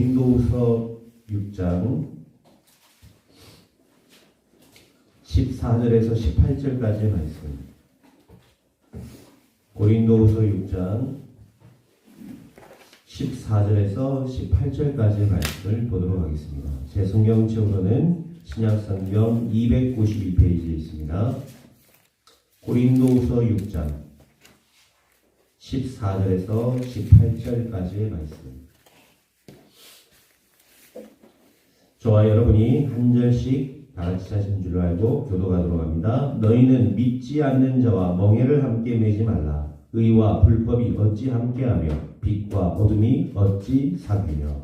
고린도후서 6장 14절에서 18절까지의 말씀. 고린도후서 6장 14절에서 18절까지의 말씀을 보도록 하겠습니다. 제 성경책으로는 신약성경 292페이지에 있습니다. 고린도후서 6장 14절에서 18절까지의 말씀. 저와 여러분이 한 절씩 다 같이 하신 줄로 알고 교도하도록 합니다. 너희는 믿지 않는 자와 멍에를 함께 매지 말라. 의와 불법이 어찌 함께하며 빛과 어둠이 어찌 사귀며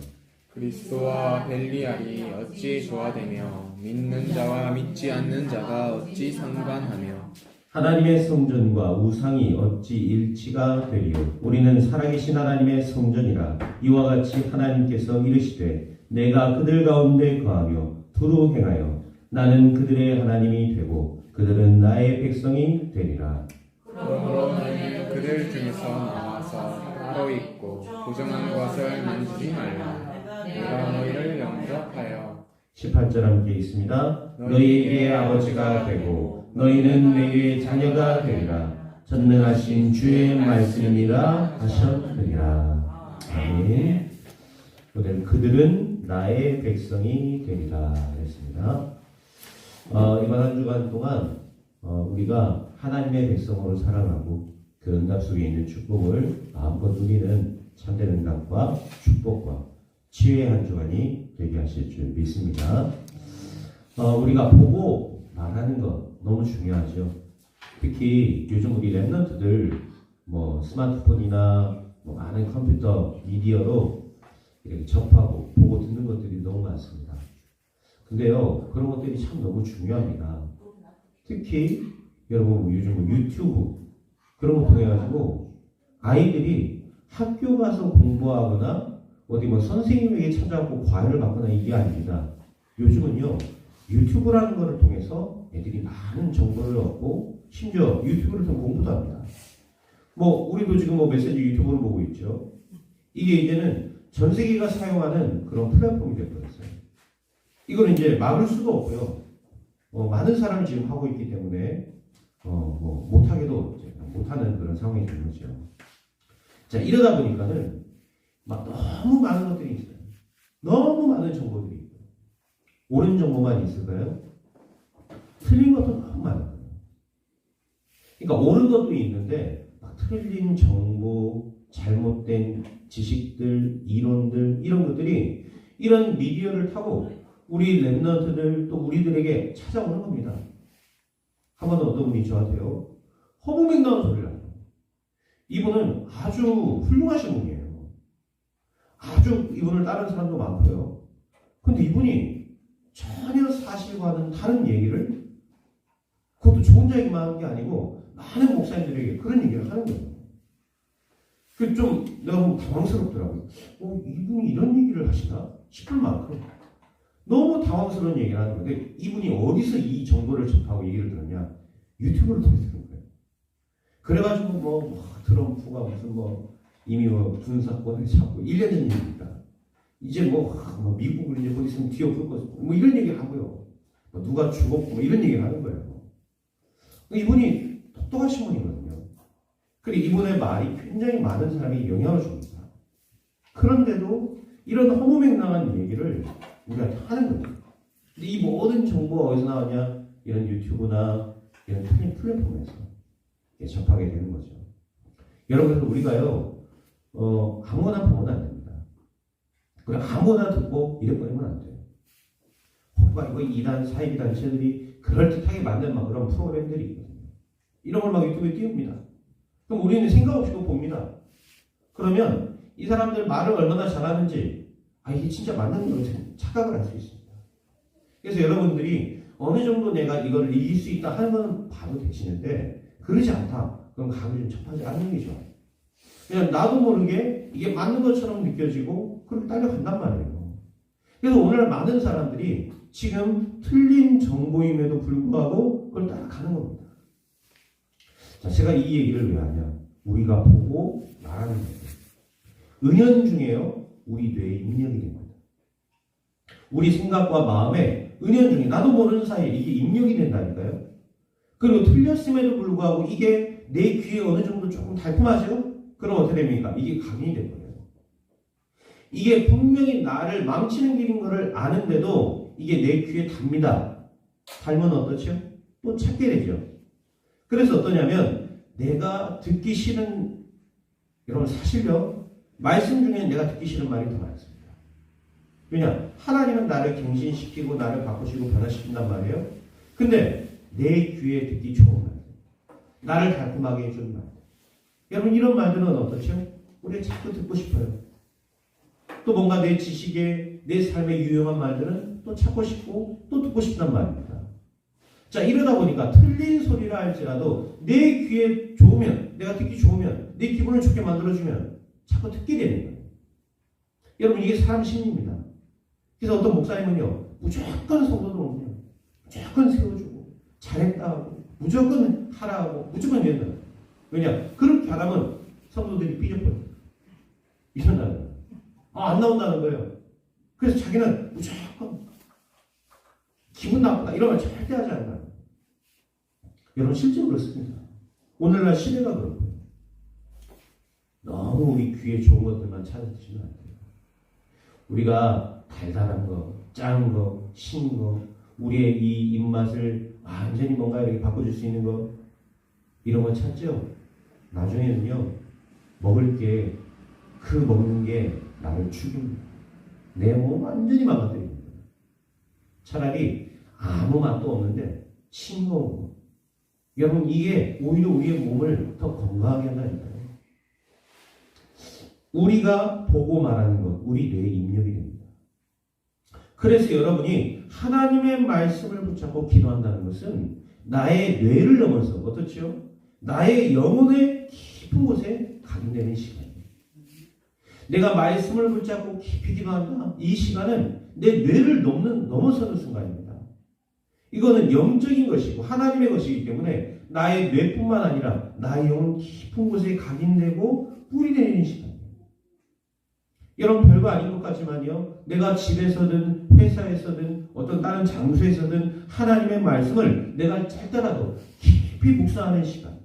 그리스도와 벨리알이 어찌 조화되며 믿는 자와 믿지 않는 자가 어찌 상관하며 하나님의 성전과 우상이 어찌 일치가 되리요. 우리는 살아계신 하나님의 성전이라. 이와 같이 하나님께서 이르시되 내가 그들 가운데 거하며 두루 행하여 나는 그들의 하나님이 되고 그들은 나의 백성이 되리라. 그러므로 너희는 그들 중에서 나와서 따로 있고 부정한 것을 만지지 말라. 내가 너희를 영접하여 18절 함께 있습니다. 너희에게 아버지가 되고 너희는 내게 자녀가 되리라. 전능하신 주의 말씀이라 하셨느니라. 아멘. 그들은 나의 백성이 되리라 했습니다. 이번 한 주간 동안 우리가 하나님의 백성으로 살아가고 그 응답 속에 있는 축복을 마음껏 누리는 참된 응답과 축복과 치유의 한 주간이 되게 하실 줄 믿습니다. 우리가 보고 말하는 것 너무 중요하죠. 특히 요즘 우리 랩런트들 스마트폰이나 많은 컴퓨터 미디어로 이렇게 접하고 보고 듣는 것들이 너무 많습니다. 근데요, 그런 것들이 참 너무 중요합니다. 특히 여러분 요즘 유튜브 그런 거 통해가지고 아이들이 학교 가서 공부하거나 어디 선생님에게 찾아가고 과외를 받거나 이게 아닙니다. 요즘은요, 유튜브라는 것을 통해서 애들이 많은 정보를 얻고 심지어 유튜브를 통해 공부도 합니다. 우리도 지금 메시지 유튜브를 보고 있죠. 이게 이제는 전 세계가 사용하는 그런 플랫폼이 되어버렸어요. 이걸 이제 막을 수도 없고요. 많은 사람이 지금 하고 있기 때문에 못하게도 못하는 그런 상황이 된 거죠. 자, 이러다 보니까는 너무 많은 것들이 있어요. 너무 많은 정보들이 있고 옳은 정보만 있을까요? 틀린 것도 너무 많아요. 그러니까 옳은 것도 있는데 틀린 정보, 잘못된 지식들, 이론들 이런 것들이 이런 미디어를 타고 우리 랩런트들 또 우리들에게 찾아오는 겁니다. 한번 어떤 분이 저한테요, 허무맹랑한 소리를 하죠. 이분은 아주 훌륭하신 분이에요. 아주 이분을 따르는 사람도 많고요. 근데 이분이 전혀 사실과는 다른 얘기를, 그것도 저 혼자 얘기만 하는 게 아니고 많은 목사님들에게 그런 얘기를 하는 거예요. 내가 너무 당황스럽더라고요. 이분이 이런 얘기를 하시나 싶을 만큼 너무 당황스러운 얘기를 하는 건데, 이분이 어디서 이 정보를 접하고 얘기를 들었냐? 유튜브를 통해서 들은 거예요. 그래가지고 트럼프가 무슨 이미 군사권을 잡고 1년 전 얘기입니다. 이제 미국을 이제 곧 있으면 뒤엎을 것이고 이런 얘기를 하고요. 누가 죽었고 이런 얘기를 하는 거예요. 이분이 똑똑하신 분이거든요. 그리고 이분의 말이 굉장히 많은 사람이 영향을 줍니다. 그런데도 이런 허무맹랑한 얘기를 우리가 하는 거예요. 근데 이 모든 정보가 어디서 나오냐? 이런 유튜브나 이런 틀린 플랫폼에서 접하게 되는 거죠. 여러분, 우리가요, 아무나 보면 안 됩니다. 그냥 아무나 듣고 이래버리면 안 돼요. 이거 이단, 사이비 단체들이 그럴듯하게 만든 그런 프로그램들이 있거든요. 이런 걸 유튜브에 띄웁니다. 그럼 우리는 생각 없이 봅니다. 그러면 이 사람들 말을 얼마나 잘하는지, 이게 진짜 맞는 걸로 착각을 할 수 있습니다. 그래서 여러분들이 어느 정도 내가 이걸 이길 수 있다 하는 건 봐도 되시는데, 그러지 않다. 그럼 가급적 좀 접하지 않는 게 좋아요. 그냥 나도 모르게 이게 맞는 것처럼 느껴지고 그렇게 딸려간단 말이에요. 그래서 오늘 많은 사람들이 지금 틀린 정보임에도 불구하고 그걸 따라가는 겁니다. 자, 제가 이 얘기를 왜 하냐? 우리가 보고 말하는 거예요. 은연중에요, 우리 뇌에 입력이 됩니다. 우리 생각과 마음에 은연중에 나도 모르는 사이에 이게 입력이 된다니까요. 그리고 틀렸음에도 불구하고 이게 내 귀에 어느 정도 조금 달콤하죠? 그럼 어떻게 됩니까? 이게 각인이 돼버려요. 이게 분명히 나를 망치는 길인 것을 아는데도 이게 내 귀에 답니다. 달면 어떻죠? 또 찾게 되죠. 그래서 어떠냐면 내가 듣기 싫은, 여러분 사실요, 말씀 중에 내가 듣기 싫은 말이 더 많습니다. 왜냐? 하나님은 나를 갱신시키고 나를 바꾸시고 변화시킨단 말이에요. 근데 내 귀에 듣기 좋은 말, 나를 달콤하게 해주는 말, 여러분 이런 말들은 어떻죠? 우리가 자꾸 듣고 싶어요. 또 뭔가 내 지식에 내 삶에 유용한 말들은 또 찾고 싶고 또 듣고 싶단 말입니다. 자, 이러다 보니까 틀린 소리라 할지라도 내 귀에 좋으면, 내가 듣기 좋으면, 내 기분을 좋게 만들어주면 자꾸 듣게 되는 거예요. 여러분 이게 사람 심리입니다. 그래서 어떤 목사님은요, 무조건 성도들 오면 무조건 세워주고 잘했다 하고 무조건 하라 하고 무조건 이런다. 왜냐? 그렇게 하라면 성도들이 삐져버려요. 이런다는 거예요. 안 나온다는 거예요. 그래서 자기는 무조건 기분 나쁘다 이러면 절대 하지 않아요. 여러분 실제로 그렇습니다. 오늘날 시대가 그렇고요. 너무 우리 귀에 좋은 것들만 찾아주시면 안 돼요. 우리가 달달한 거, 짠 거, 신 거, 우리의 이 입맛을 완전히 뭔가 이렇게 바꿔줄 수 있는 거, 이런 거 찾죠? 나중에는요, 먹을 게, 그 먹는 게 나를 죽입니다. 내 몸 완전히 망가뜨립니다. 차라리 아무 맛도 없는데 싱거운 거. 여러분 이게 오히려 우리의 몸을 더 건강하게 한다니까요. 우리가 보고 말하는 것, 우리 뇌에 입력이 됩니다. 그래서 여러분이 하나님의 말씀을 붙잡고 기도한다는 것은 나의 뇌를 넘어서 어떻죠? 나의 영혼의 깊은 곳에 각인되는 시간이에요. 내가 말씀을 붙잡고 깊이 기도한다. 이 시간은 내 뇌를 넘어서는 순간입니다. 이거는 영적인 것이고 하나님의 것이기 때문에 나의 뇌뿐만 아니라 나의 영혼 깊은 곳에 각인되고 뿌리내리는 시간이에요. 여러분 별거 아닌 것 같지만요. 내가 집에서든 회사에서든 어떤 다른 장소에서든 하나님의 말씀을 내가 짧더라도 깊이 묵상하는 시간.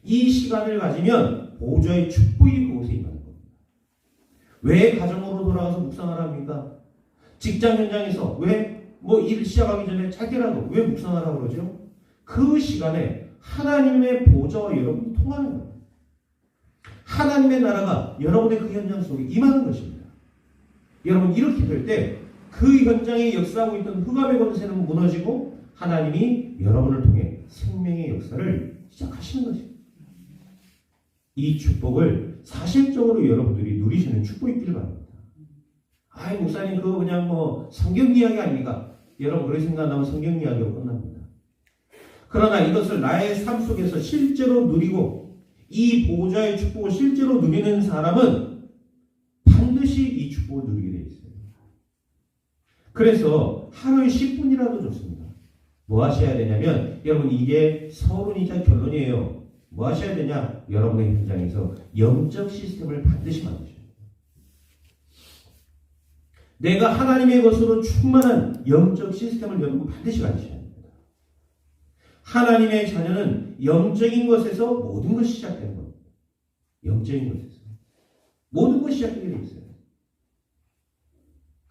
이 시간을 가지면 보좌의 축복이 그곳에 임하는 겁니다. 왜 가정으로 돌아가서 묵상을 합니까? 직장 현장에서 왜 일 시작하기 전에 짧게라도 왜 묵상하라고 그러죠? 그 시간에 하나님의 보좌와 여러분이 통하는 거예요. 하나님의 나라가 여러분의 그 현장 속에 임하는 것입니다. 여러분 이렇게 될 때 그 현장에 역사하고 있던 흑암의 권세는 무너지고 하나님이 여러분을 통해 생명의 역사를 시작하시는 것입니다. 이 축복을 사실적으로 여러분들이 누리시는 축복이 있기를 바랍니다. 아이 목사님 그거 그냥 성경 이야기 아닙니까? 여러분 그렇게 생각하면 성경 이야기로 끝납니다. 그러나 이것을 나의 삶 속에서 실제로 누리고 이 보호자의 축복을 실제로 누리는 사람은 반드시 이 축복을 누리게 되어 있어요. 그래서 하루에 10분이라도 좋습니다. 뭐 하셔야 되냐면 여러분 이게 서론이자 결론이에요. 뭐 하셔야 되냐? 여러분의 현장에서 영적 시스템을 반드시 만드셔야 돼요. 내가 하나님의 것으로 충만한 영적 시스템을 여러분 반드시 가지셔야 됩니다. 하나님의 자녀는 영적인 것에서 모든 것이 시작되는 겁니다. 영적인 것에서. 모든 것이 시작되게 되어 있어요.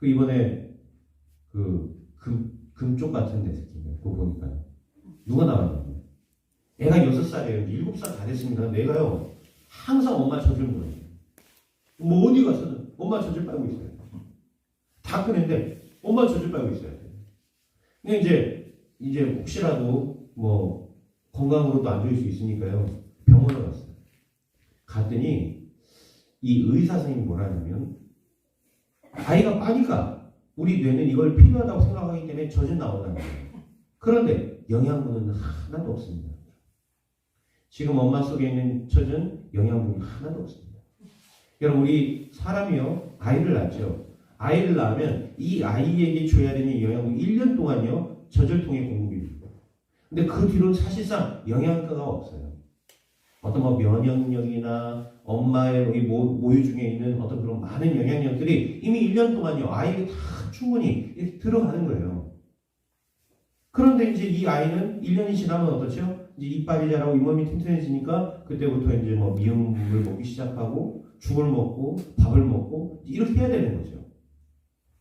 이번에 금쪽 같은 데 새끼인데, 그거 보니까. 누가 나왔냐면, 애가 6살이에요. 7살 다 됐습니다. 내가요, 항상 엄마 젖을 물어요. 어디 가서는 엄마 젖을 빨고 있어요. 다 크는데 엄마 젖을 빨고 있어야 돼요. 근데 이제 혹시라도 건강으로도 안 좋을 수 있으니까요. 병원에 갔어요. 갔더니 이 의사 선생님이 뭐라 하냐면 아이가 빠니까 우리 뇌는 이걸 필요하다고 생각하기 때문에 젖은 나온다는 거예요. 그런데 영양분은 하나도 없습니다. 지금 엄마 속에 있는 젖은 영양분이 하나도 없습니다. 여러분 우리 사람이요. 아이를 낳죠. 아이를 낳으면 이 아이에게 줘야 되는 영양분 1년 동안요. 젖을 통해 공급이 됩니다. 근데 그 뒤로는 사실상 영양가가 없어요. 어떤 면역력이나 엄마의 모유 중에 있는 어떤 그런 많은 영양력들이 이미 1년 동안요. 아이에게 다 충분히 이렇게 들어가는 거예요. 그런데 이제 이 아이는 1년이 지나면 어떻죠? 이제 이빨이 자라고 잇몸이 튼튼해지니까 그때부터 이제 뭐 미음을 먹기 시작하고 죽을 먹고 밥을 먹고 이렇게 해야 되는 거죠.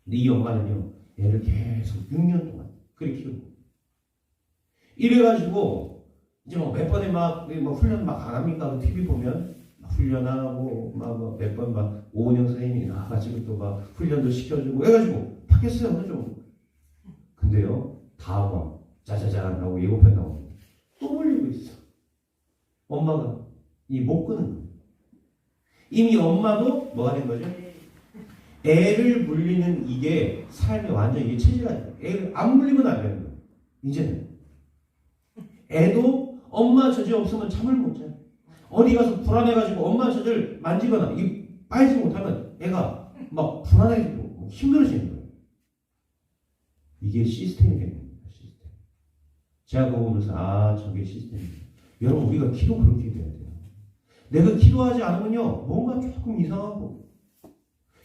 근데 이 엄마는요, 얘를 계속 6년 동안 그렇게 키우고 이래가지고 이제 뭐 몇 번에 막 훈련 막 안 합니까? TV 보면 훈련하고 막 몇 번 막 오은영 선생님이 나와가지고 또 막 훈련도 시켜주고 해가지고 바뀌었어요 어느 정도. 근데요 다음 짜자잔 하고 예고편 나오고 또 몰리고 있어. 엄마가 이 못 끄는 거예요. 이미 엄마도 뭐가 된 거죠? 애를 물리는 이게 삶에 완전 이게 체질화돼요. 애를 안 물리면 안 되는 거예요. 이제는 애도 엄마 젖이 없으면 잠을 못 자요. 어디 가서 불안해가지고 엄마 젖을 만지거나 이 빨지 못하면 애가 막 불안해지고 힘들어지는 거예요. 이게 시스템이 되는 겁니다. 시스템. 제가 그거 보면서 저게 시스템이에요. 여러분 우리가 기도 그렇게 돼야 돼요. 내가 기도하지 않으면요 뭔가 조금 이상하고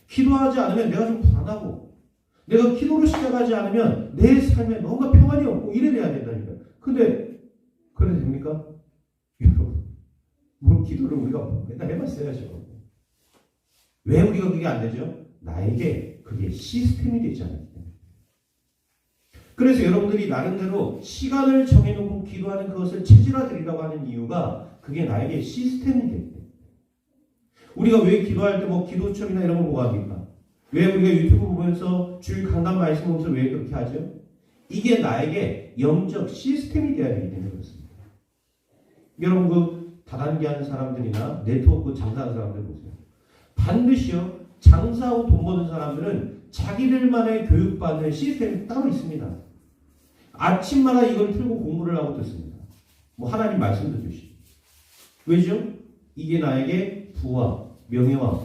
기도하지 않으면 내가 좀 불안하고 내가 기도를 시작하지 않으면 내 삶에 뭔가 평안이 없고 이래야 된다니까요. 근데 그래도 됩니까? 여러분 뭘 기도를 우리가 맨날 해봤어야죠. 왜 우리가 그게 안 되죠? 나에게 그게 시스템이 되지 않기 때문에. 그래서 여러분들이 나름대로 시간을 정해놓고 기도하는 그것을 체질화드리라고 하는 이유가 그게 나에게 시스템이 되기 때문에. 우리가 왜 기도할 때 뭐 기도첩이나 이런 거 뭐 합니까? 왜 우리가 유튜브 보면서 주일 강단 말씀 보면서 왜 그렇게 하죠? 이게 나에게 영적 시스템이 되어야 되기 때문에 그렇습니다. 여러분 그 다단계 하는 사람들이나 네트워크 장사하는 사람들 보세요. 반드시요 장사하고 돈 버는 사람들은 자기들만의 교육받는 시스템이 따로 있습니다. 아침마다 이걸 틀고 공부를 하고 듣습니다. 뭐 하나님 말씀도 주시고. 왜죠? 이게 나에게 부와 명예와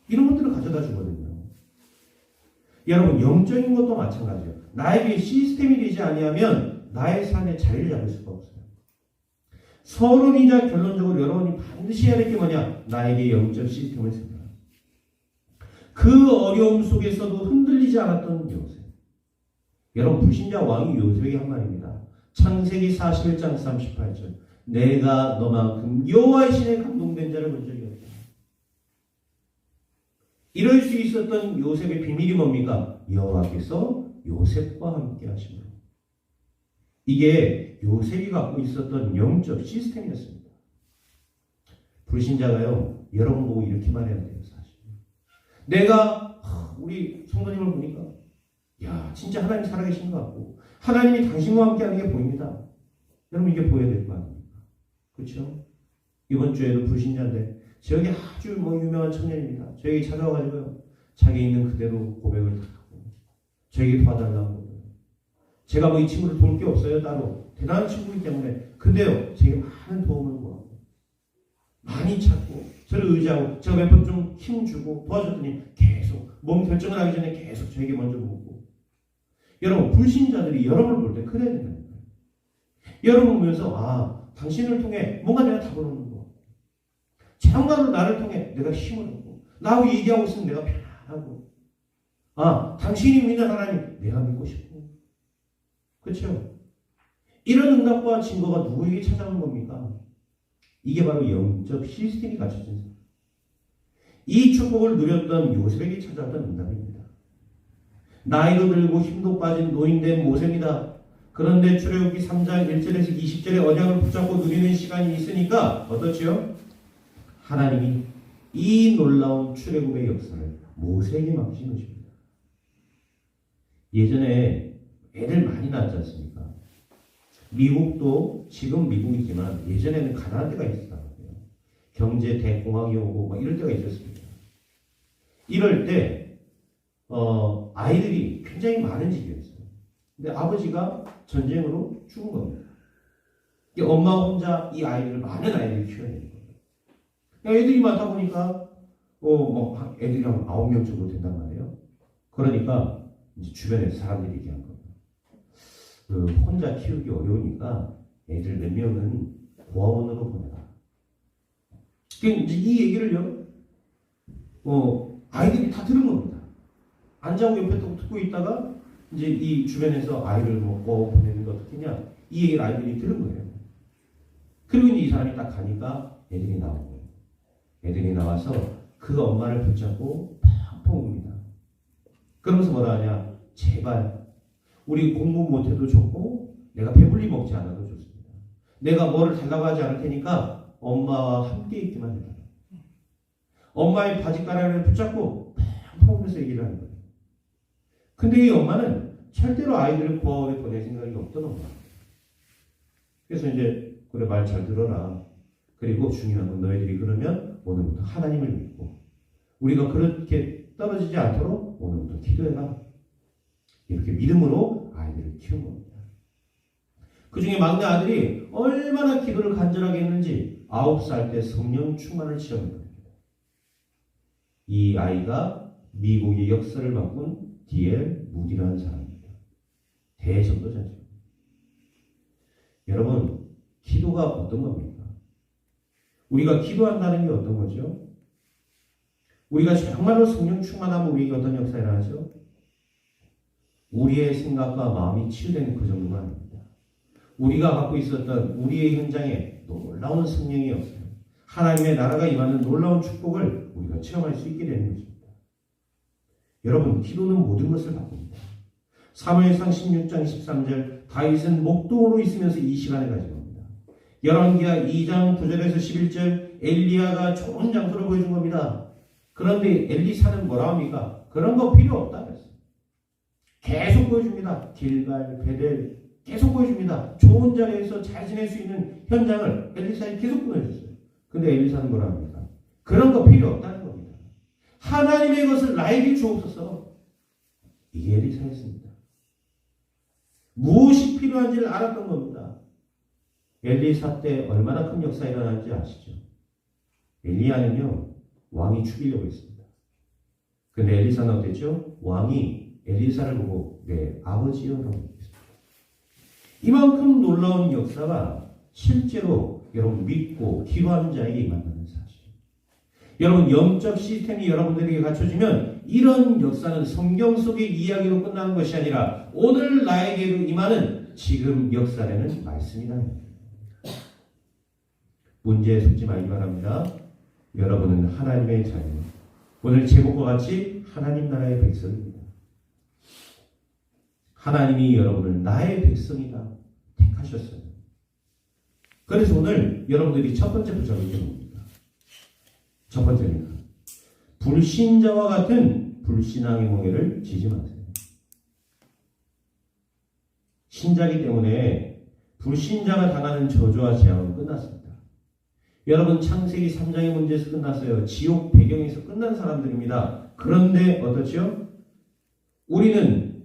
이런 것들을 가져다 주거든요. 여러분 영적인 것도 마찬가지예요. 나에게 시스템이 되지 아니하면 나의 삶에 자리를 잡을 수가 없어요. 서론이자 결론적으로 여러분이 반드시 해야 될 게 뭐냐? 나에게 영적 시스템을 생각합니다. 그 어려움 속에서도 흔들리지 않았던 요셉. 여러분 불신자 왕이 요셉에게 한 말입니다. 창세기 41장 38절. 내가 너만큼 여호와의 신에 감동된 자를 본 적이 없다. 이럴 수 있었던 요셉의 비밀이 뭡니까? 여호와께서 요셉과 함께 하심으로. 이게 요셉이 갖고 있었던 영적 시스템이었습니다. 불신자가요 여러분 보고 이렇게 말해야 돼요. 사실 내가 우리 성도님을 보니까 야 진짜 하나님 살아계신 것 같고 하나님이 당신과 함께 하는 게 보입니다. 여러분 이게 보여야 될 거 아닙니까? 그렇죠? 이번 주에도 불신자인데 저기 아주 유명한 청년입니다. 저에게 찾아와가지고요 자기 있는 그대로 고백을 다 하고 저에게 도와달라고. 제가 이 친구를 도울 게 없어요. 따로 대단한 친구이기 때문에. 근데요 제게 많은 도움을 구하고 많이 찾고 저를 의지하고 제가 몇 번 좀 힘주고 도와줬더니 계속 몸 결정을 하기 전에 계속 저에게 먼저 묻고. 여러분 불신자들이 여러분을 볼 때 그래야 된다니까요. 여러분 보면서 당신을 통해 뭔가 내가 답을 얻는 거. 정말로 나를 통해 내가 힘을 얻고 나하고 얘기하고 있으면 내가 편안하고 당신이 믿는 하나님 내가 믿고 싶고. 그렇죠? 이런 응답과 증거가 누구에게 찾아오는 겁니까? 이게 바로 영적 시스템이 갖춰진 사람. 이 축복을 누렸던 요셉에게 찾아왔던 응답입니다. 나이도 들고 힘도 빠진 노인된 모세입니다. 그런데 출애굽기 3장 1절에서 20절에 언약을 붙잡고 누리는 시간이 있으니까 어떻지요? 하나님이 이 놀라운 출애굽의 역사를 모세에게 맡기신 것입니다. 예전에 애들 많이 낳지 않습니까? 미국도 지금 미국이지만 예전에는 가난한 데가 있었어요. 경제 대공황이 오고 이럴 때가 있었습니다. 이럴 때 아이들이 굉장히 많은 집이었어요. 근데 아버지가 전쟁으로 죽은 겁니다. 엄마 혼자 이 아이들을 많은 아이들을 키워내는 거예요. 애들이 많다 보니까 애들이 한 9명 정도 된단 말이에요. 그러니까 이제 주변에 사람들이 얘기한 거예요. 혼자 키우기 어려우니까 애들 몇 명은 고아원으로 보내라. 이제 이 얘기를요, 아이들이 다 들은 겁니다. 앉아고 옆에 또 듣고 있다가 이제 이 주변에서 아이를 먹고 보내는 게 어떻겠냐? 이 얘기를 아이들이 들은 거예요. 그리고 이제 이 사람이 딱 가니까 애들이 나온 거예요. 애들이 나와서 그 엄마를 붙잡고 팍 봅니다. 그러면서 뭐라 하냐? 제발 우리 공부 못해도 좋고 내가 배불리 먹지 않아도 좋습니다. 내가 뭐를 달라고 하지 않을 테니까 엄마와 함께 있기만 해라. 엄마의 바지가랑이를 붙잡고 팍 보면서 얘기를 하는 거예요. 근데 이 엄마는 절대로 아이들을 고아원에 보낼 생각이 없던 엄마예요. 그래서 이제 그래 말 잘 들어라. 그리고 중요한 건 너희들이 그러면 오늘부터 하나님을 믿고 우리가 그렇게 떨어지지 않도록 오늘부터 기도해라. 이렇게 믿음으로 아이들을 키운 겁니다. 그 중에 막내 아들이 얼마나 기도를 간절하게 했는지 9살 때 성령 충만을 체험한 겁니다. 이 아이가 미국의 역사를 바꾼 D.L. 무디라는 사람입니다. 대전도자죠. 여러분, 기도가 어떤 겁니까? 우리가 기도한다는 게 어떤 거죠? 우리가 정말로 성령 충만하면 우리에게 어떤 역사를 하죠? 우리의 생각과 마음이 치유되는 그 정도가 아닙니다. 우리가 갖고 있었던 우리의 현장에 놀라운 성령이 없어요. 하나님의 나라가 임하는 놀라운 축복을 우리가 체험할 수 있게 되는 것입니다. 여러분, 기도는 모든 것을 바꿉니다. 사무엘상 16장 13절 다윗은 목동으로 있으면서 이 시간을 가진 겁니다. 열왕기하 2장 9절에서 11절 엘리야가 좋은 장소를 보여준 겁니다. 그런데 엘리사는 뭐라 합니까? 그런 거 필요 없다 그랬어요. 계속 보여줍니다. 길갈, 베델 계속 보여줍니다. 좋은 자리에서 잘 지낼 수 있는 현장을 엘리사에 계속 보여줬어요. 근데 엘리사는 뭐라 합니까? 그런 거 필요 없다는 겁니다. 하나님의 것을 나에게 주옵소서. 이게 엘리사였습니다. 무엇이 필요한지를 알았던 겁니다. 엘리사 때 얼마나 큰 역사가 일어났는지 아시죠? 엘리야는요, 왕이 죽이려고 했습니다. 근데 엘리사는 어땠죠? 왕이 엘리사를 보고 내 아버지여라고 했습니다. 이만큼 놀라운 역사가 실제로 여러분 믿고 기도하는 자에게 임한다는 사실. 여러분 영적 시스템이 여러분들에게 갖춰지면 이런 역사는 성경 속의 이야기로 끝나는 것이 아니라 오늘 나에게로 임하는 지금 역사라는 말씀이다. 문제에 속지 말기 바랍니다. 여러분은 하나님의 자녀. 오늘 제목과 같이 하나님 나라의 백성입니다. 하나님이 여러분을 나의 백성이다 택하셨어요. 그래서 오늘 여러분들이 첫 번째 부정을 봅니다. 첫 번째입니다. 불신자와 같은 불신앙의 몽해를 지지 마세요. 신자이기 때문에 불신자가 당하는 저주와 재앙은 끝났습니다. 여러분 창세기 3장의 문제에서 끝났어요. 지옥 배경에서 끝난 사람들입니다. 그런데 어떻죠? 우리는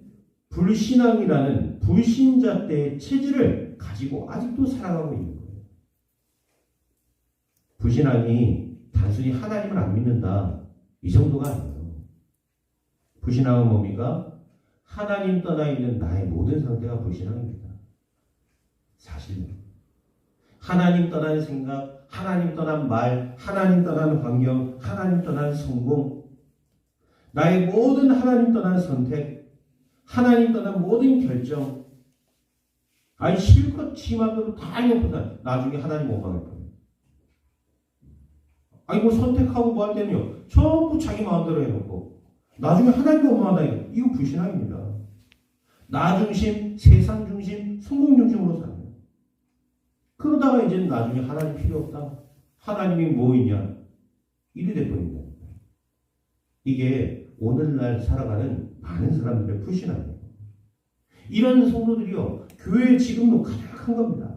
불신앙이라는 불신자 때의 체질을 가지고 아직도 살아가고 있는 거예요. 불신앙이 단순히 하나님을 안 믿는다 이 정도가 아니에요. 불신앙은 뭡니까? 하나님 떠나 있는 나의 모든 상태가 불신앙입니다. 사실은 하나님 떠난 생각, 하나님 떠난 말, 하나님 떠난 환경, 하나님 떠난 성공, 나의 모든 하나님 떠난 선택, 하나님 떠난 모든 결정, 아니 실컷 지 마음대로 다 해놓고는 나중에 하나님 못 막을 거예요. 아니 뭐 선택하고 뭐 할 때는요 전부 자기 마음대로 해놓고 나중에 하나님 못 막는다. 이거 불신앙입니다. 나 중심, 세상 중심, 성공 중심으로 사는. 그러다가 이제 나중에 하나님 필요 없다. 하나님이 뭐 있냐? 이래 돼버린다. 이게 오늘날 살아가는 많은 사람들의 불신앙이에요. 이런 성도들이요 교회에 지금도 가장 큰 겁니다.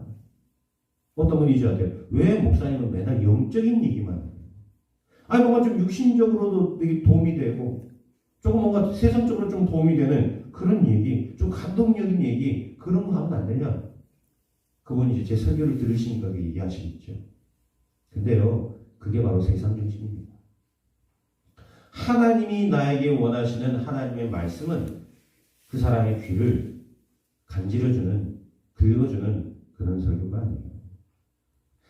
어떤 분이 저한테 왜 목사님은 맨날 영적인 얘기만 해요? 아니 뭔가 좀 육신적으로도 되게 도움이 되고 조금 뭔가 세상적으로 좀 도움이 되는 그런 얘기, 좀 감동적인 얘기 그런 거 하면 안 되냐? 그분이 이제 제 설교를 들으시니까 얘기하시겠죠. 근데요 그게 바로 세상 중심입니다. 하나님이 나에게 원하시는 하나님의 말씀은 그 사람의 귀를 간지러주는, 긁어주는 그런 설교가 아니에요.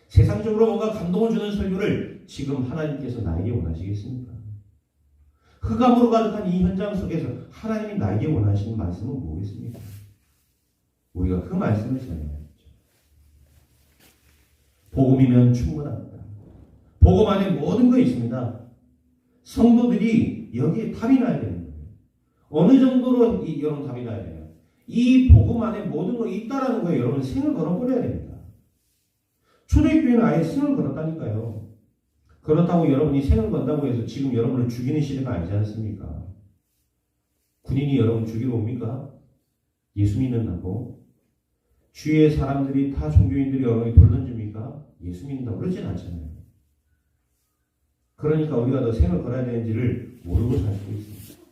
세상적으로 뭔가 감동을 주는 설교를 지금 하나님께서 나에게 원하시겠습니까? 흑암으로 가득한 이 현장 속에서 하나님이 나에게 원하시는 말씀은 뭐겠습니까? 우리가 그 말씀을 전해야죠. 복음이면 충분합니다. 복음 안에 모든 거 있습니다. 성도들이 여기에 답이 나야 되는 거예요. 어느 정도로 여러분 답이 나야 돼요? 이 복음 안에 모든 거 있다라는 거예요. 여러분 생을 걸어버려야 됩니다. 초대교회는 아예 생을 걸었다니까요. 그렇다고 여러분이 생을 건다고 해서 지금 여러분을 죽이는 시대가 아니지 않습니까? 군인이 여러분 죽이러 옵니까? 예수 믿는다고? 주위의 사람들이 타 종교인들이 여러분이 돌 던집니까? 예수 믿는다고 그러진 않잖아요. 그러니까 우리가 더 생을 걸어야 되는지를 모르고 살고 있습니다.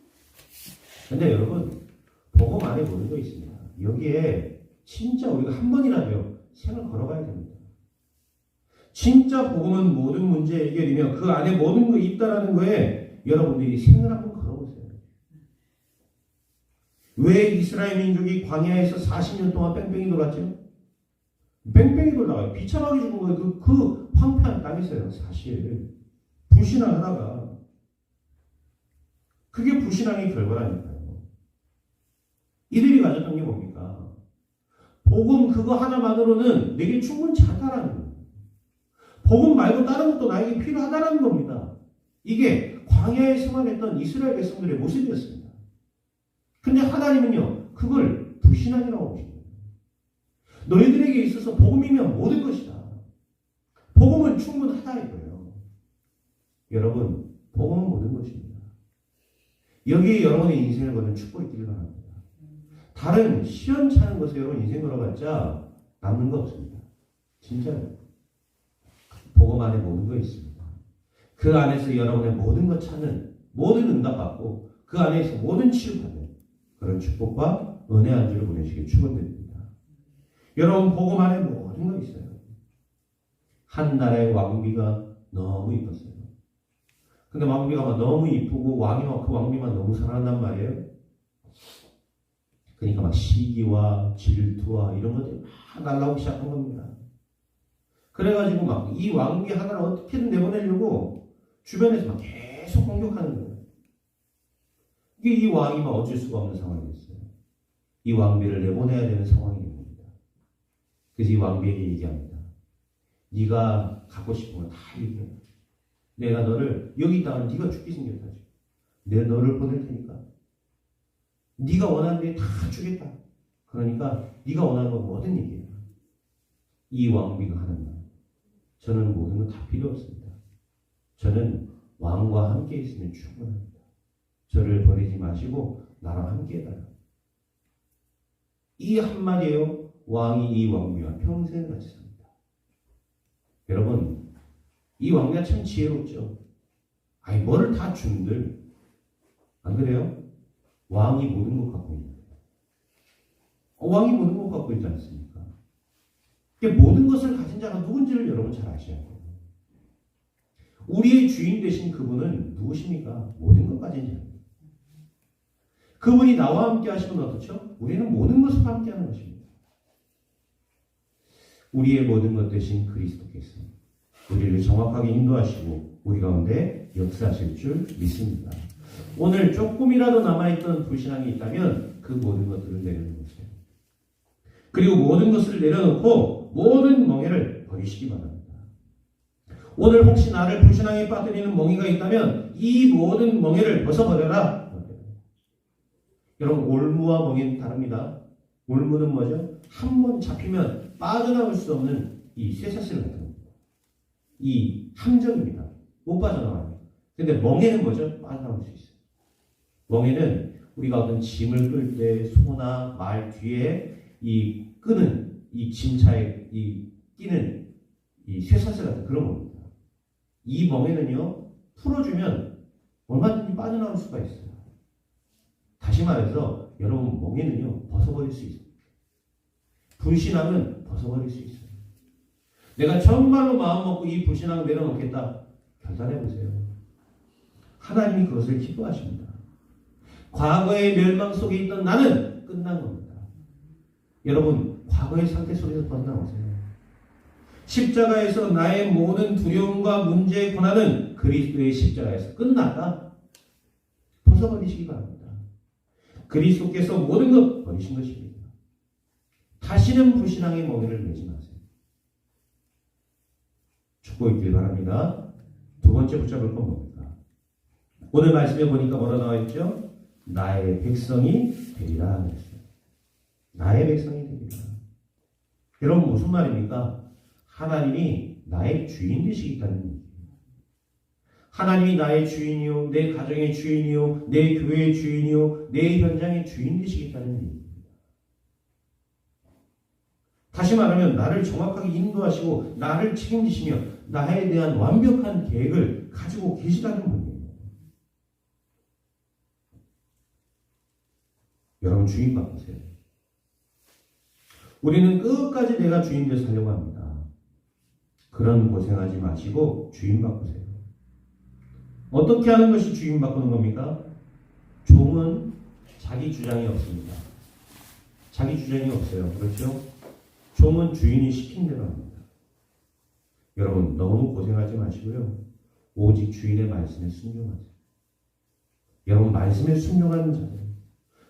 근데 여러분 복음 안에 모든 거 있습니다. 여기에 진짜 우리가 한 번이라도 생을 걸어가야 됩니다. 진짜 복음은 모든 문제 해결이며 그 안에 모든 거 있다라는 거에 여러분들이 생을 한번 걸어보세요. 왜 이스라엘 민족이 광야에서 40년 동안 뺑뺑이 돌았죠? 뺑뺑이 돌다가 비참하게 죽은 거예요. 그 황폐한 땅에서요. 사실 불신앙하다가 그게 불신앙의 결과라니까요. 이들이 가졌던 게 뭡니까? 복음 그거 하나만으로는 내게 충분치 않다라는 거예요. 복음 말고 다른 것도 나에게 필요하다는 겁니다. 이게 광야에 생활했던 이스라엘 백성들의 모습이었습니다. 근데 하나님은요, 그걸 불신앙이라고 보십니다. 너희들에게 있어서 복음이면 모든 것이다. 복음은 충분하다 이거예요. 여러분, 복음은 모든 것입니다. 여기에 여러분의 인생을 거는 축복이 있기를 바랍니다. 다른 시원찮은 것에 여러분 인생 걸어봤자 남는 거 없습니다. 진짜요. 복음 안에 모든 거 있습니다. 그 안에서 여러분의 모든 것 찾는, 모든 응답받고 그 안에서 모든 치유받는 그런 축복과 은혜 한 주를 보내시길 축원드립니다. 여러분 복음 안에 모든 거 있어요. 한 나라의 왕비가 너무 이뻤어요. 근데 왕비가 막 너무 이쁘고 왕이 막 그 왕비만 너무 사랑한단 말이에요. 그러니까 막 시기와 질투와 이런 것들이 막 날라오기 시작한 겁니다. 그래가지고 막 이 왕비 하나를 어떻게든 내보내려고 주변에서 막 계속 공격하는 거예요. 이게 이 왕이 막 어쩔 수가 없는 상황이 됐어요. 이 왕비를 내보내야 되는 상황이 됩니다. 그래서 이 왕비에게 얘기합니다. 네가 갖고 싶은 거 다 얘기해. 내가 너를 여기다가 네가 죽게 생겼다. 내가 너를 보낼 테니까. 네가 원하는 데 다 주겠다. 그러니까 네가 원하는 거 뭐든 얘기해. 이 왕비가 하는 말. 저는 모든 건 다 필요 없습니다. 저는 왕과 함께 있으면 충분합니다. 저를 버리지 마시고 나랑 함께 해달라. 이 한마디에요. 왕이 이 왕비와 평생 같이 삽니다. 여러분, 이 왕비가 참 지혜롭죠. 아니 뭐를 다 준들. 안 그래요? 왕이 모든 것 갖고 있는 거예요. 왕이 모든 것 갖고 있지 않습니까? 모든 것을 가진 자가 누군지를 여러분 잘 아셔야 돼요. 우리의 주인 되신 그분은 누구십니까? 모든 것 가진 자입니다. 그분이 나와 함께 하시면 어떻죠? 우리는 모든 것을 함께 하는 것입니다. 우리의 모든 것 되신 그리스도께서 우리를 정확하게 인도하시고 우리 가운데 역사하실 줄 믿습니다. 오늘 조금이라도 남아있던 불신앙이 있다면 그 모든 것들을 내려놓는 것이에요. 그리고 모든 것을 내려놓고 모든 멍에를 버리시기 바랍니다. 오늘 혹시 나를 불신앙에 빠뜨리는 멍에가 있다면 이 모든 멍에를 벗어버려라. 여러분 올무와 멍에는 다릅니다. 올무는 뭐죠? 한 번 잡히면 빠져나올 수 없는 이 쇠사슬 같은 겁니다. 이 함정입니다. 못 빠져나와요. 근데 멍에는 뭐죠? 빠져나올 수 있어요. 멍에는 우리가 어떤 짐을 끌 때 소나 말 뒤에 이 끄는 이 짐차에 이 끼는 이 쇠사슬 같은 그런 겁니다. 이 멍에는요 풀어주면 얼마든지 빠져나올 수가 있어요. 다시 말해서 여러분 멍에는요 벗어버릴 수 있어요. 불신앙은 벗어버릴 수 있어요. 내가 정말로 마음 먹고 이 불신앙을 내려놓겠다. 결단해보세요. 하나님이 그것을 기뻐하십니다. 과거의 멸망 속에 있던 나는 끝난 겁니다. 여러분 과거의 상태 속에서 벗어나오세요. 십자가에서 나의 모든 두려움과 문제의 고난은 그리스도의 십자가에서 끝났다. 벗어버리시기 바랍니다. 그리스도께서 모든 것 버리신 것입니다. 다시는 불신앙의 멍에를 매지 마세요. 죽고 있길 바랍니다. 두 번째 붙잡을 건 뭡니까? 오늘 말씀에 보니까 뭐라 나와 있죠? 나의 백성이 되리라 그랬어요. 나의 백성이 되리라. 여러분 무슨 말입니까? 하나님이 나의 주인 되시겠다는 얘기예요. 하나님이 나의 주인이요, 내 가정의 주인이요, 내 교회의 주인이요, 내 현장의 주인 되시겠다는 얘기입니다. 다시 말하면 나를 정확하게 인도하시고 나를 책임지시며 나에 대한 완벽한 계획을 가지고 계시다는 분이에요. 여러분 주인 바꾸세요. 우리는 끝까지 내가 주인 되어 살려고 합니다. 그런 고생하지 마시고 주인 바꾸세요. 어떻게 하는 것이 주인 바꾸는 겁니까? 종은 자기 주장이 없습니다. 자기 주장이 없어요. 그렇죠? 종은 주인이 시킨 대로 합니다. 여러분 너무 고생하지 마시고요. 오직 주인의 말씀에 순종하세요. 여러분 말씀에 순종하는 자들.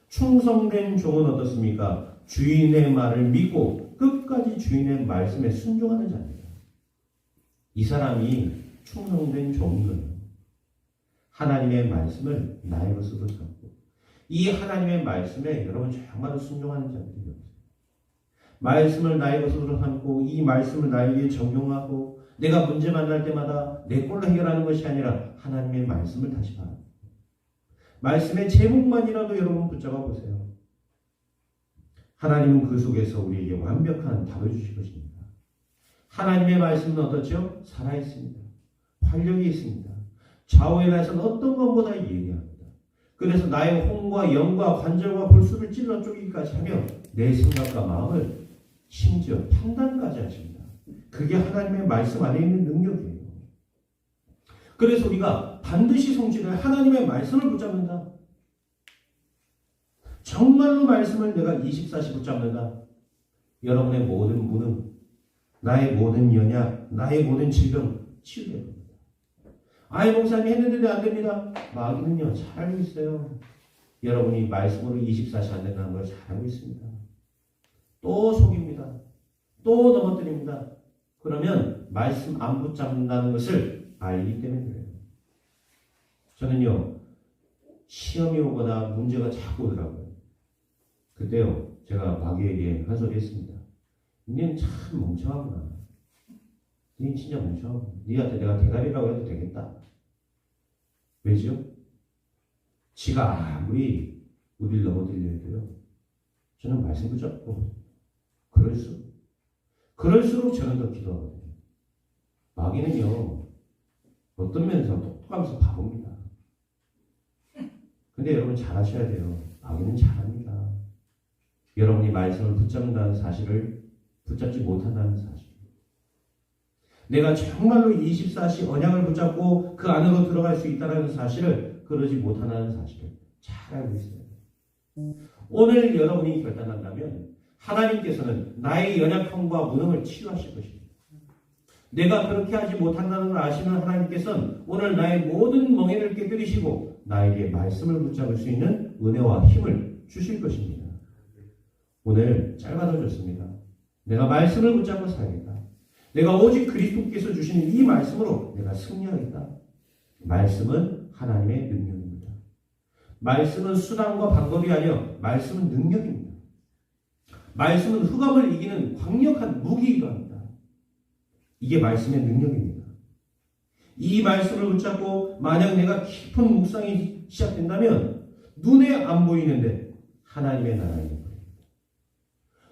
충성된 종은 어떻습니까? 주인의 말을 믿고 끝까지 주인의 말씀에 순종하는 자입니다. 이 사람이 충성된 종이거든요. 하나님의 말씀을 나의 것으로 삼고 이 하나님의 말씀에 여러분 정말로 순종하는 자들이 없어요. 말씀을 나의 것으로 삼고 이 말씀을 나에게 적용하고 내가 문제 만날 때마다 내 꼴로 해결하는 것이 아니라 하나님의 말씀을 다시 바랍니다. 말씀의 제목만이라도 여러분 붙잡아 보세요. 하나님은 그 속에서 우리에게 완벽한 답을 주실 것입니다. 하나님의 말씀은 어떻죠? 살아있습니다. 활력이 있습니다. 좌우에 나서는 어떤 것보다 예리합니다. 그래서 나의 혼과 영과 관절과 골수를 찔러 쪼개기까지 하며 내 생각과 마음을 심지어 판단까지 하십니다. 그게 하나님의 말씀 안에 있는 능력이에요. 그래서 우리가 반드시 성취될 하나님의 말씀을 붙잡는다. 정말로 말씀을 내가 24시 붙잡는다. 여러분의 모든 무능, 나의 모든 연약, 나의 모든 질병 치유될 겁니다. 아이 목사님 했는데도 안 됩니다. 마귀는요 잘 알고 있어요. 여러분이 말씀으로 24시 안 된다는 걸 잘 알고 있습니다. 또 속입니다. 또 넘어뜨립니다. 그러면 말씀 안 붙잡는다는 것을 알기 때문에 그래요. 저는요 시험이 오거나 문제가 자꾸 오더라고요. 그때요 제가 마귀에게 한 소리 했습니다. 니는 참 멍청하구나. 니 진짜 멍청하구나. 니한테 내가 대가리라고 해도 되겠다. 왜죠? 지가 아무리 우리를 넘어뜨리려 해도요 저는 말씀 붙잡고 그럴수록 저는 더 기도하거든요. 마귀는요 어떤 면에서 똑똑하면서 바보입니다. 근데 여러분 잘 아셔야 돼요. 마귀는 잘합니다. 여러분이 말씀을 붙잡는다는 사실을 붙잡지 못한다는 사실. 내가 정말로 24시 언약을 붙잡고 그 안으로 들어갈 수 있다는 사실을 그러지 못한다는 사실을 잘 알고 있어요. 오늘 여러분이 결단한다면 하나님께서는 나의 연약함과 무능을 치유하실 것입니다. 내가 그렇게 하지 못한다는 걸 아시는 하나님께서는 오늘 나의 모든 멍에를 깨뜨리시고 나에게 말씀을 붙잡을 수 있는 은혜와 힘을 주실 것입니다. 오늘 짧아도 좋습니다. 내가 말씀을 붙잡고 살겠다. 내가 오직 그리스도께서 주시는 이 말씀으로 내가 승리하겠다. 말씀은 하나님의 능력입니다. 말씀은 수단과 방법이 아니라 말씀은 능력입니다. 말씀은 흑암을 이기는 강력한 무기이기도 합니다. 이게 말씀의 능력입니다. 이 말씀을 붙잡고 만약 내가 깊은 묵상이 시작된다면 눈에 안 보이는데 하나님의 나라에 보입니다.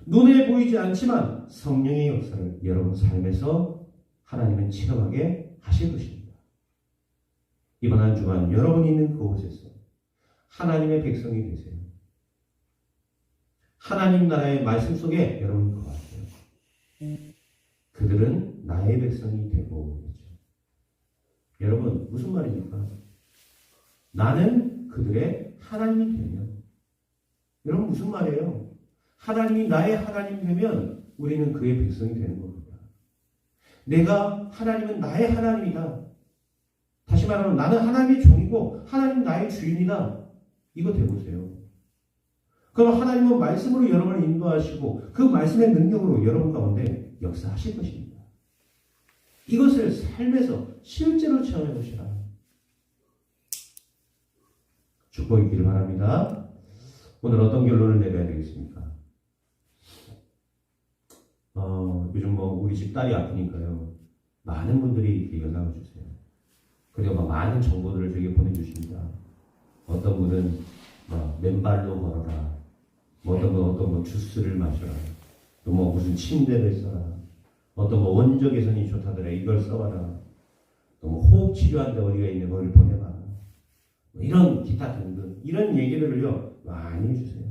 눈에 보이지 않지만 성령의 역사를 여러분 삶에서 하나님은 체험하게 하실 것입니다. 이번 한 주간 여러분이 있는 그곳에서 하나님의 백성이 되세요. 하나님 나라의 말씀 속에 여러분 거하세요. 그들은 나의 백성이 되고 있죠. 여러분 무슨 말입니까? 나는 그들의 하나님이 되면 여러분 무슨 말이에요? 하나님이 나의 하나님 되면 우리는 그의 백성이 되는 겁니다. 내가 하나님은 나의 하나님이다. 다시 말하면 나는 하나님의 종이고 하나님 나의 주인이다. 이거 대보세요. 그럼 하나님은 말씀으로 여러분을 인도하시고 그 말씀의 능력으로 여러분 가운데 역사하실 것입니다. 이것을 삶에서 실제로 체험해 보시라. 축복이 있기를 바랍니다. 오늘 어떤 결론을 내려야 되겠습니까? 요즘 우리 집 딸이 아프니까요. 많은 분들이 이렇게 연락을 주세요. 그리고 많은 정보들을 저에게 보내주십니다. 어떤 분은 맨발로 걸어라. 어떤 분 주스를 마셔라. 또 무슨 침대를 써라. 어떤 원적 개선이 좋다더라. 이걸 써봐라. 또 호흡 치료하는데 어디가 있는 거를 보내봐라. 이런 기타 등등 이런 얘기들을요 많이 해주세요.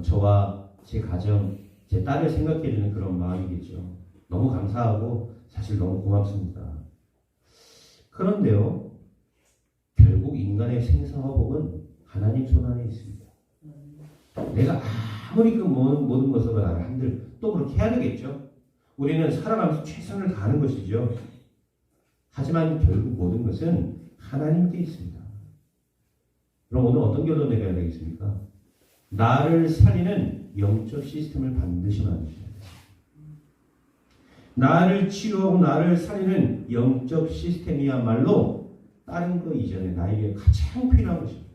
저와 제 가정, 제 딸을 생각해주는 그런 마음이겠죠. 너무 감사하고 사실 너무 고맙습니다. 그런데요, 결국 인간의 생사와 복은 하나님 손 안에 있습니다. 내가 아무리 그 모든 것으로 나를 한들 또 그렇게 해야 되겠죠. 우리는 살아가면서 최선을 다하는 것이죠. 하지만 결국 모든 것은 하나님께 있습니다. 그럼 오늘 어떤 결론 내려야 되겠습니까? 나를 살리는 영적 시스템을 반드시 만드셔야 돼요. 나를 치유하고 나를 살리는 영적 시스템이야말로 다른 거 이전에 나에게 가장 필요한 것입니다.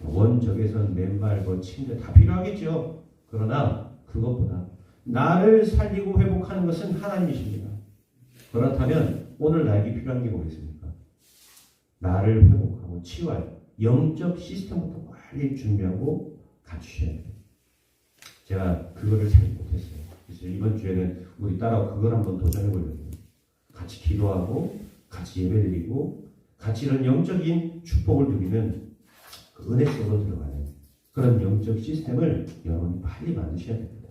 원적에선 맨발, 침대 다 필요하겠죠. 그러나 그것보다 나를 살리고 회복하는 것은 하나님이십니다. 그렇다면 오늘 나에게 필요한 게 뭐겠습니까? 나를 회복하고 치유할 영적 시스템부터 빨리 준비하고 갖추셔야 돼요. 제가 그거를 잘 못했어요. 그래서 이번 주에는 우리 딸하고 그걸 한번 도전해 보려고요. 같이 기도하고 같이 예배드리고 같이 이런 영적인 축복을 누리는 그 은혜 속으로 들어가는 그런 영적 시스템을 여러분이 빨리 만드셔야 됩니다.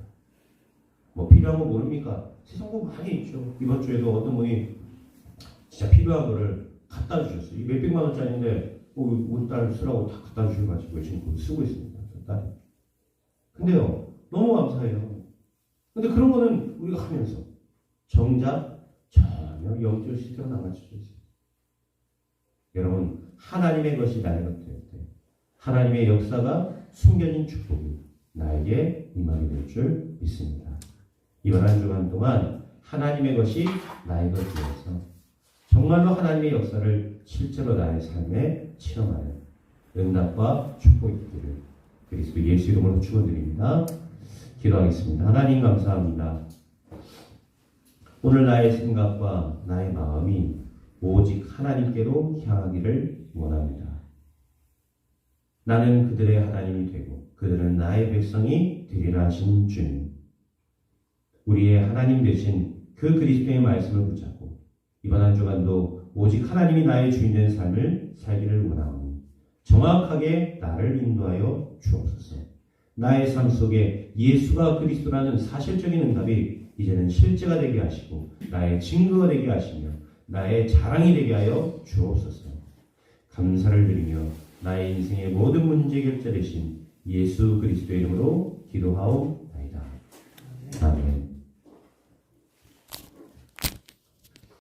필요한 거 모릅니까? 세상 거 많이 있죠. 이번 주에도 어떤 분이 진짜 필요한 거를 갖다 주셨어요. 이 몇백만 원짜리인데 우리 딸 쓰라고 다 갖다 주셔가지고 지금 그걸 쓰고 있습니다. 저 딸이. 근데요, 너무 감사해요. 근데 그런 거는 우리가 하면서 정작 전혀 영적 시스템은 안 갖춰져 있어요. 여러분, 하나님의 것이 나의 것이 될 때 하나님의 역사가 숨겨진 축복이 나에게 임하게 될 줄 믿습니다. 이번 한 주간 동안 하나님의 것이 나의 것이 되어서 정말로 하나님의 역사를 실제로 나의 삶에 체험하는 응답과 축복이 있기를 그리스도 예수 이름으로 축원드립니다. 기도하겠습니다. 하나님 감사합니다. 오늘 나의 생각과 나의 마음이 오직 하나님께로 향하기를 원합니다. 나는 그들의 하나님이 되고 그들은 나의 백성이 되리라 하신 주님. 우리의 하나님 되신 그 그리스도의 말씀을 붙잡고 이번 한 주간도 오직 하나님이 나의 주인된 삶을 살기를 원하오니 정확하게 나를 인도하여 주옵소서. 나의 삶 속에 예수가 그리스도라는 사실적인 응답이 이제는 실제가 되게 하시고 나의 증거가 되게 하시며 나의 자랑이 되게 하여 주옵소서. 감사를 드리며 나의 인생의 모든 문제 결제 되신 예수 그리스도의 이름으로 기도하옵소서.